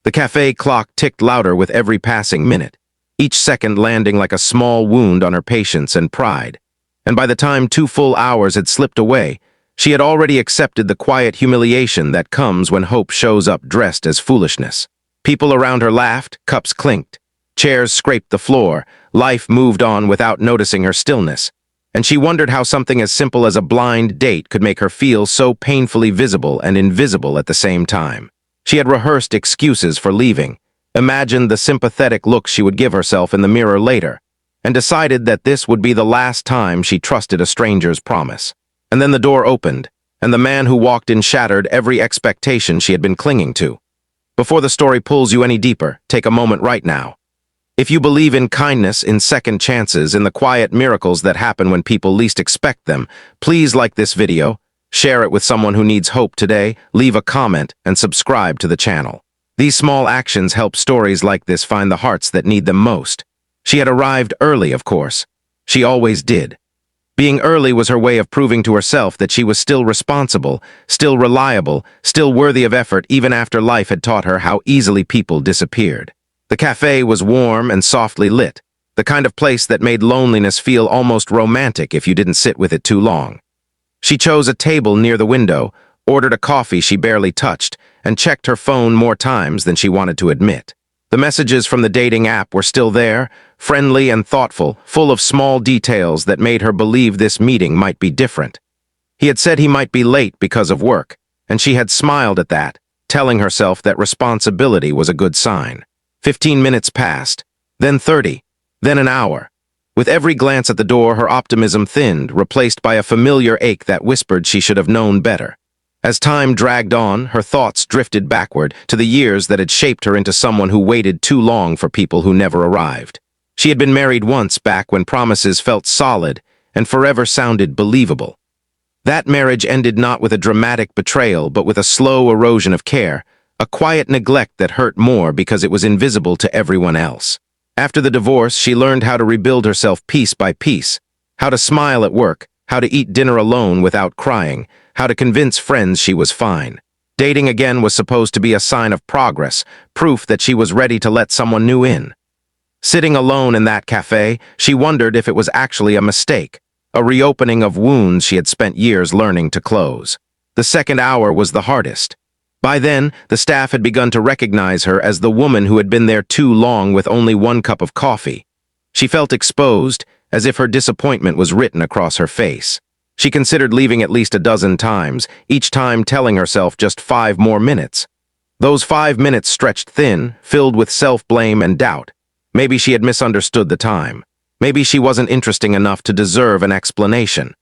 The cafe clock ticked louder with every passing minute, each second landing like a small wound on her patience and pride. And by the time 2 full hours had slipped away, she had already accepted the quiet humiliation that comes when hope shows up dressed as foolishness. People around her laughed, cups clinked, chairs scraped the floor, life moved on without noticing her stillness. And she wondered how something as simple as a blind date could make her feel so painfully visible and invisible at the same time. She had rehearsed excuses for leaving, imagined the sympathetic look she would give herself in the mirror later, and decided that this would be the last time she trusted a stranger's promise. And then the door opened, and the man who walked in shattered every expectation she had been clinging to. Before the story pulls you any deeper, take a moment right now. If you believe in kindness, in second chances, in the quiet miracles that happen when people least expect them, please like this video, share it with someone who needs hope today, leave a comment, and subscribe to the channel. These small actions help stories like this find the hearts that need them most. She had arrived early, of course. She always did. Being early was her way of proving to herself that she was still responsible, still reliable, still worthy of effort even after life had taught her how easily people disappeared. The cafe was warm and softly lit, the kind of place that made loneliness feel almost romantic if you didn't sit with it too long. She chose a table near the window, ordered a coffee she barely touched, and checked her phone more times than she wanted to admit. The messages from the dating app were still there, friendly and thoughtful, full of small details that made her believe this meeting might be different. He had said he might be late because of work, and she had smiled at that, telling herself that responsibility was a good sign. 15 minutes passed, then 30, then an hour. With every glance at the door, her optimism thinned, replaced by a familiar ache that whispered she should have known better. As time dragged on, her thoughts drifted backward to the years that had shaped her into someone who waited too long for people who never arrived. She had been married once back when promises felt solid and forever sounded believable. That marriage ended not with a dramatic betrayal, but with a slow erosion of care, a quiet neglect that hurt more because it was invisible to everyone else. After the divorce, she learned how to rebuild herself piece by piece, how to smile at work, how to eat dinner alone without crying, how to convince friends she was fine. Dating again was supposed to be a sign of progress, proof that she was ready to let someone new in. Sitting alone in that cafe, she wondered if it was actually a mistake, a reopening of wounds she had spent years learning to close. The second hour was the hardest. By then, the staff had begun to recognize her as the woman who had been there too long with only 1 cup of coffee. She felt exposed, as if her disappointment was written across her face. She considered leaving at least a dozen times, each time telling herself just 5 more minutes. Those 5 minutes stretched thin, filled with self-blame and doubt. Maybe she had misunderstood the time. Maybe she wasn't interesting enough to deserve an explanation.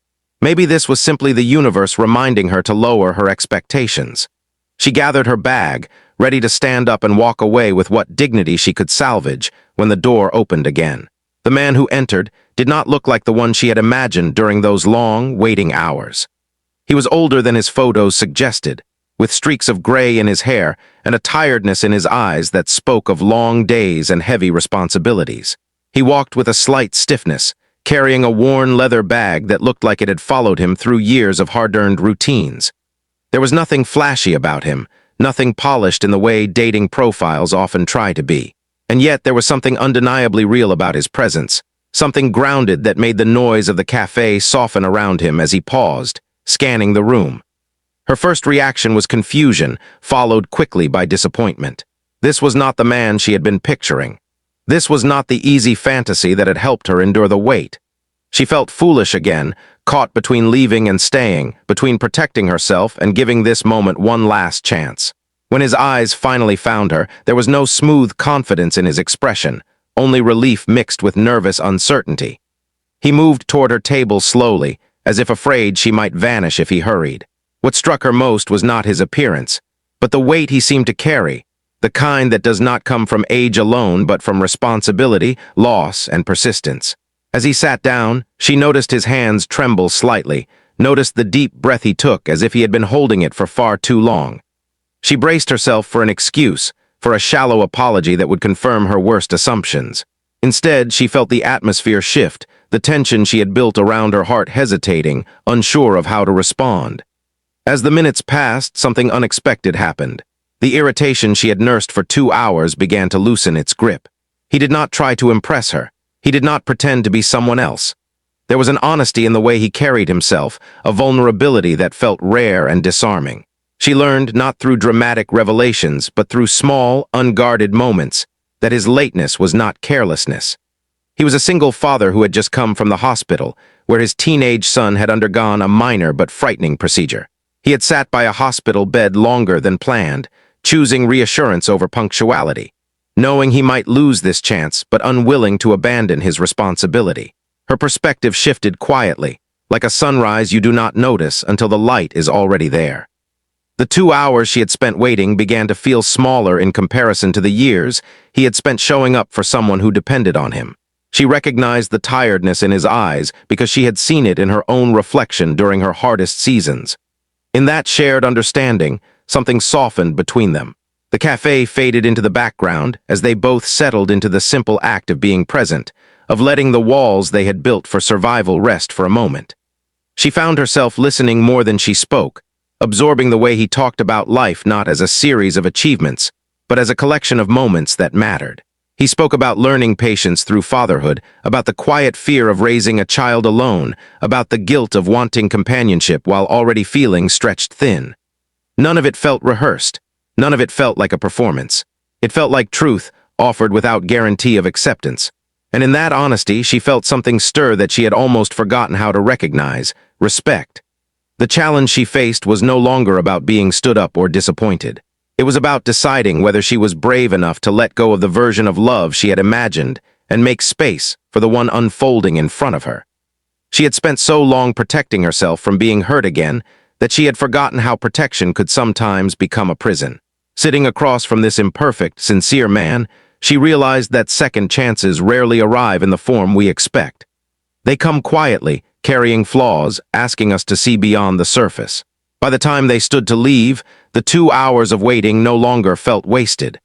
Maybe this was simply the universe reminding her to lower her expectations. She gathered her bag, ready to stand up and walk away with what dignity she could salvage when the door opened again. The man who entered did not look like the one she had imagined during those long, waiting hours. He was older than his photos suggested, with streaks of gray in his hair and a tiredness in his eyes that spoke of long days and heavy responsibilities. He walked with a slight stiffness, carrying a worn leather bag that looked like it had followed him through years of hard-earned routines. There was nothing flashy about him, nothing polished in the way dating profiles often try to be. And yet there was something undeniably real about his presence, something grounded that made the noise of the cafe soften around him as he paused, scanning the room. Her first reaction was confusion, followed quickly by disappointment. This was not the man she had been picturing. This was not the easy fantasy that had helped her endure the wait. She felt foolish again, caught between leaving and staying, between protecting herself and giving this moment one last chance. When his eyes finally found her, there was no smooth confidence in his expression, only relief mixed with nervous uncertainty. He moved toward her table slowly, as if afraid she might vanish if he hurried. What struck her most was not his appearance, but the weight he seemed to carry, the kind that does not come from age alone but from responsibility, loss, and persistence. As he sat down, she noticed his hands tremble slightly, noticed the deep breath he took as if he had been holding it for far too long. She braced herself for an excuse, for a shallow apology that would confirm her worst assumptions. Instead, she felt the atmosphere shift, the tension she had built around her heart hesitating, unsure of how to respond. As the minutes passed, something unexpected happened. The irritation she had nursed for 2 hours began to loosen its grip. He did not try to impress her. He did not pretend to be someone else. There was an honesty in the way he carried himself, a vulnerability that felt rare and disarming. She learned, not through dramatic revelations, but through small, unguarded moments, that his lateness was not carelessness. He was a single father who had just come from the hospital, where his teenage son had undergone a minor but frightening procedure. He had sat by a hospital bed longer than planned, choosing reassurance over punctuality, knowing he might lose this chance but unwilling to abandon his responsibility. Her perspective shifted quietly, like a sunrise you do not notice until the light is already there. The 2 hours she had spent waiting began to feel smaller in comparison to the years he had spent showing up for someone who depended on him. She recognized the tiredness in his eyes because she had seen it in her own reflection during her hardest seasons. In that shared understanding, something softened between them. The cafe faded into the background as they both settled into the simple act of being present, of letting the walls they had built for survival rest for a moment. She found herself listening more than she spoke, absorbing the way he talked about life not as a series of achievements, but as a collection of moments that mattered. He spoke about learning patience through fatherhood, about the quiet fear of raising a child alone, about the guilt of wanting companionship while already feeling stretched thin. None of it felt rehearsed. None of it felt like a performance. It felt like truth, offered without guarantee of acceptance. And in that honesty, she felt something stir that she had almost forgotten how to recognize: respect. The challenge she faced was no longer about being stood up or disappointed. It was about deciding whether she was brave enough to let go of the version of love she had imagined and make space for the one unfolding in front of her. She had spent so long protecting herself from being hurt again that she had forgotten how protection could sometimes become a prison. Sitting across from this imperfect, sincere man, she realized that second chances rarely arrive in the form we expect. They come quietly, carrying flaws, asking us to see beyond the surface. By the time they stood to leave, the 2 hours of waiting no longer felt wasted.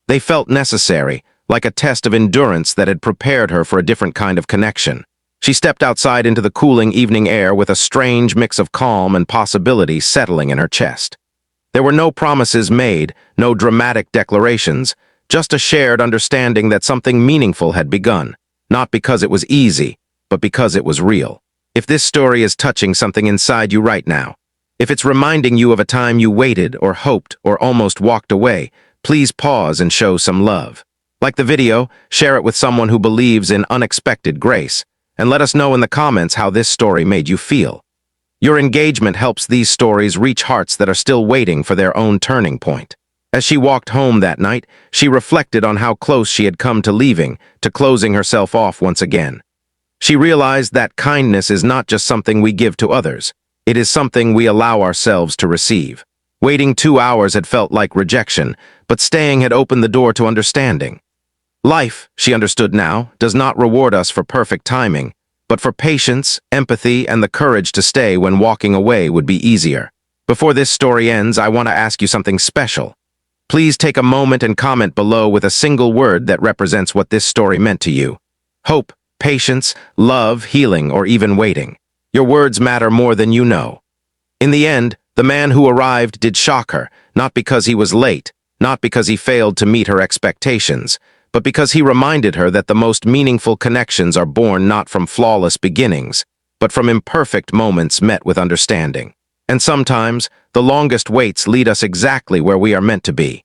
They felt necessary, like a test of endurance that had prepared her for a different kind of connection. She stepped outside into the cooling evening air with a strange mix of calm and possibility settling in her chest. There were no promises made, no dramatic declarations, just a shared understanding that something meaningful had begun, not because it was easy, but because it was real. If this story is touching something inside you right now, if it's reminding you of a time you waited or hoped or almost walked away, please pause and show some love. Like the video, share it with someone who believes in unexpected grace, and let us know in the comments how this story made you feel. Your engagement helps these stories reach hearts that are still waiting for their own turning point. As she walked home that night, she reflected on how close she had come to leaving, to closing herself off once again. She realized that kindness is not just something we give to others. It is something we allow ourselves to receive. Waiting 2 hours had felt like rejection, but staying had opened the door to understanding. Life, she understood now, does not reward us for perfect timing, but for patience, empathy, and the courage to stay when walking away would be easier. Before this story ends, I want to ask you something special. Please take a moment and comment below with a single word that represents what this story meant to you. Hope, patience, love, healing, or even waiting. Your words matter more than you know. In the end, the man who arrived did shock her, not because he was late, not because he failed to meet her expectations, but because he reminded her that the most meaningful connections are born not from flawless beginnings, but from imperfect moments met with understanding. And sometimes, the longest waits lead us exactly where we are meant to be.